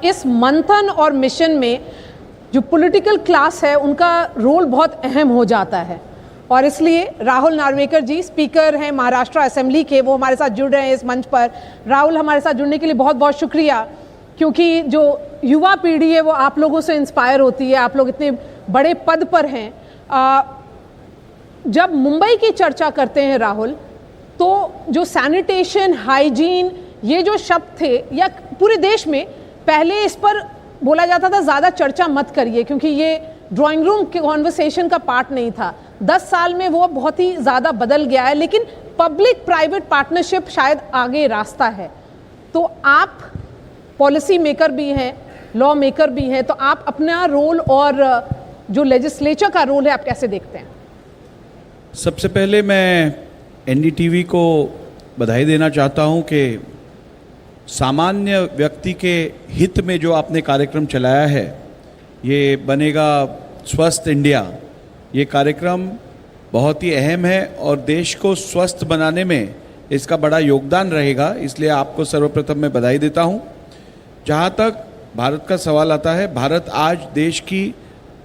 इस मंथन और मिशन में जो पॉलिटिकल क्लास है उनका रोल बहुत अहम हो जाता है। और इसलिए राहुल नार्वेकर जी स्पीकर हैं महाराष्ट्र असेंबली के, वो हमारे साथ जुड़ रहे हैं इस मंच पर। राहुल, हमारे साथ जुड़ने के लिए बहुत बहुत शुक्रिया, क्योंकि जो युवा पीढ़ी है वो आप लोगों से इंस्पायर होती है। आप लोग इतने बड़े पद पर हैं। जब मुंबई की चर्चा करते हैं राहुल, तो जो सैनिटेशन, हाइजीन, ये जो शब्द थे, या पूरे देश में पहले इस पर बोला जाता था ज़्यादा चर्चा मत करिए, क्योंकि ये ड्राइंग रूम के कॉन्वर्सेशन का पार्ट नहीं था। 10 साल में वो बहुत ही ज़्यादा बदल गया है, लेकिन पब्लिक प्राइवेट पार्टनरशिप शायद आगे रास्ता है। तो आप पॉलिसी मेकर भी हैं, लॉ मेकर भी हैं, तो आप अपना रोल और जो लेजिस्लेचर का रोल है आप कैसे देखते हैं? सबसे पहले मैं एनडीटीवी को बधाई देना चाहता हूं कि सामान्य व्यक्ति के हित में जो आपने कार्यक्रम चलाया है, ये बनेगा स्वस्थ इंडिया। ये कार्यक्रम बहुत ही अहम है और देश को स्वस्थ बनाने में इसका बड़ा योगदान रहेगा, इसलिए आपको सर्वप्रथम मैं बधाई देता हूं। जहां तक भारत का सवाल आता है, भारत आज देश की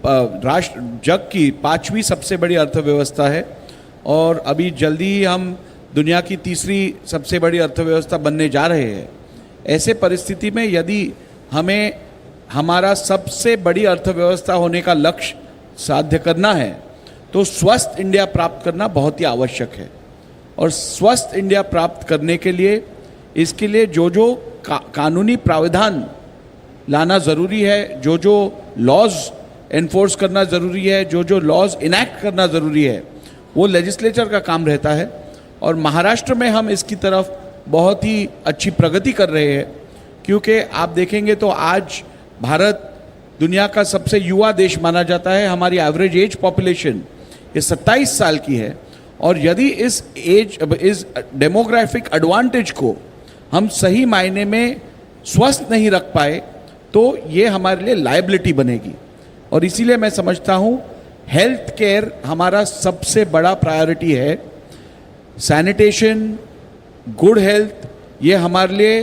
जग की 5वीं सबसे बड़ी अर्थव्यवस्था है और अभी जल्दी ही हम दुनिया की 3री सबसे बड़ी अर्थव्यवस्था बनने जा रहे हैं। ऐसे परिस्थिति में यदि हमें हमारा सबसे बड़ी अर्थव्यवस्था होने का लक्ष्य साध्य करना है, तो स्वस्थ इंडिया प्राप्त करना बहुत ही आवश्यक है। और स्वस्थ इंडिया प्राप्त करने के लिए, इसके लिए जो जो कानूनी प्रावधान लाना ज़रूरी है, जो जो लॉज एनफोर्स करना ज़रूरी है, जो जो लॉज इनैक्ट करना ज़रूरी है, वो लेजिस्लेचर का काम रहता है। और महाराष्ट्र में हम इसकी तरफ बहुत ही अच्छी प्रगति कर रहे हैं, क्योंकि आप देखेंगे तो आज भारत दुनिया का सबसे युवा देश माना जाता है। हमारी एवरेज एज पॉपुलेशन ये 27 साल की है, और यदि इस डेमोग्राफिक एडवांटेज को हम सही मायने में स्वस्थ नहीं रख पाए, तो ये हमारे लिए लायबिलिटी बनेगी। और इसीलिए मैं समझता हूँ हेल्थ केयर हमारा सबसे बड़ा प्रायोरिटी है। सैनिटेशन, गुड हेल्थ, ये हमारे लिए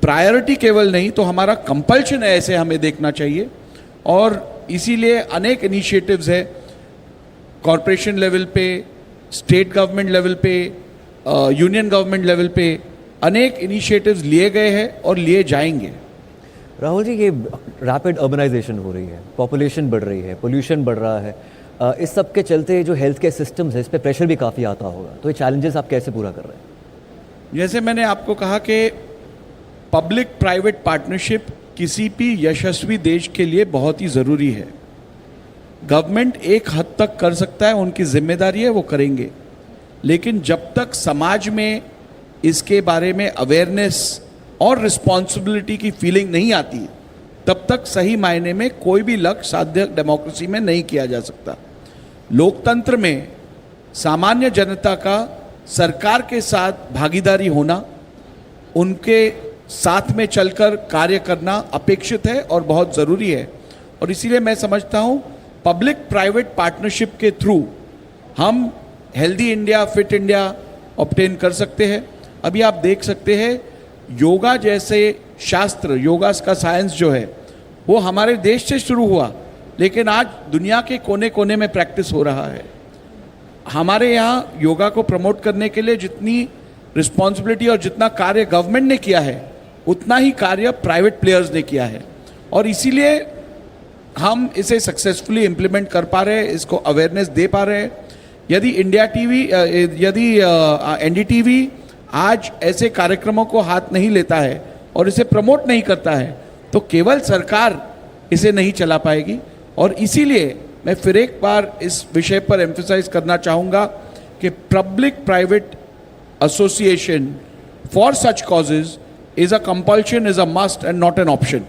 प्रायोरिटी केवल नहीं तो हमारा कंपल्शन है, ऐसे हमें देखना चाहिए। और इसीलिए अनेक इनिशिएटिव्स है, कॉरपोरेशन लेवल पे, स्टेट गवर्नमेंट लेवल पे, यूनियन गवर्नमेंट लेवल पे अनेक इनिशिएटिव्स लिए गए हैं और लिए जाएंगे। राहुल जी, ये रैपिड अर्बनाइजेशन हो रही है, पॉपुलेशन बढ़ रही है, पोल्यूशन बढ़ रहा है, इस सब के चलते जो हेल्थ केयर सिस्टम्स है इस पे प्रेशर भी काफ़ी आता होगा, तो ये चैलेंजेस आप कैसे पूरा कर रहे हैं? जैसे मैंने आपको कहा कि पब्लिक प्राइवेट पार्टनरशिप किसी भी यशस्वी देश के लिए बहुत ही ज़रूरी है। गवर्नमेंट एक हद तक कर सकता है, उनकी जिम्मेदारी है, वो करेंगे। लेकिन जब तक समाज में इसके बारे में अवेयरनेस और रिस्पॉन्सिबिलिटी की फीलिंग नहीं आती, तब तक सही मायने में कोई भी लक्ष्य साध्य डेमोक्रेसी में नहीं किया जा सकता। लोकतंत्र में सामान्य जनता का सरकार के साथ भागीदारी होना, उनके साथ में चलकर कार्य करना अपेक्षित है और बहुत ज़रूरी है। और इसीलिए मैं समझता हूँ पब्लिक प्राइवेट पार्टनरशिप के थ्रू हम healthy India, fit India obtain कर सकते हैं। अभी आप देख सकते हैं योगा जैसे शास्त्र, योगा का साइंस जो है वो हमारे देश से शुरू हुआ, लेकिन आज दुनिया के कोने कोने में प्रैक्टिस हो रहा है। हमारे यहाँ योगा को प्रमोट करने के लिए जितनी रिस्पॉन्सिबिलिटी और जितना कार्य गवर्नमेंट ने किया है, उतना ही कार्य प्राइवेट प्लेयर्स ने किया है। और इसीलिए हम इसे सक्सेसफुली इम्प्लीमेंट कर पा रहे हैं, इसको अवेयरनेस दे पा रहे हैं। यदि एनडीटीवी आज ऐसे कार्यक्रमों को हाथ नहीं लेता है और इसे प्रमोट नहीं करता है, तो केवल सरकार इसे नहीं चला पाएगी। और इसीलिए मैं फिर एक बार इस विषय पर एम्फसाइज करना चाहूँगा कि public private association for such causes is a compulsion, is a must and not an option.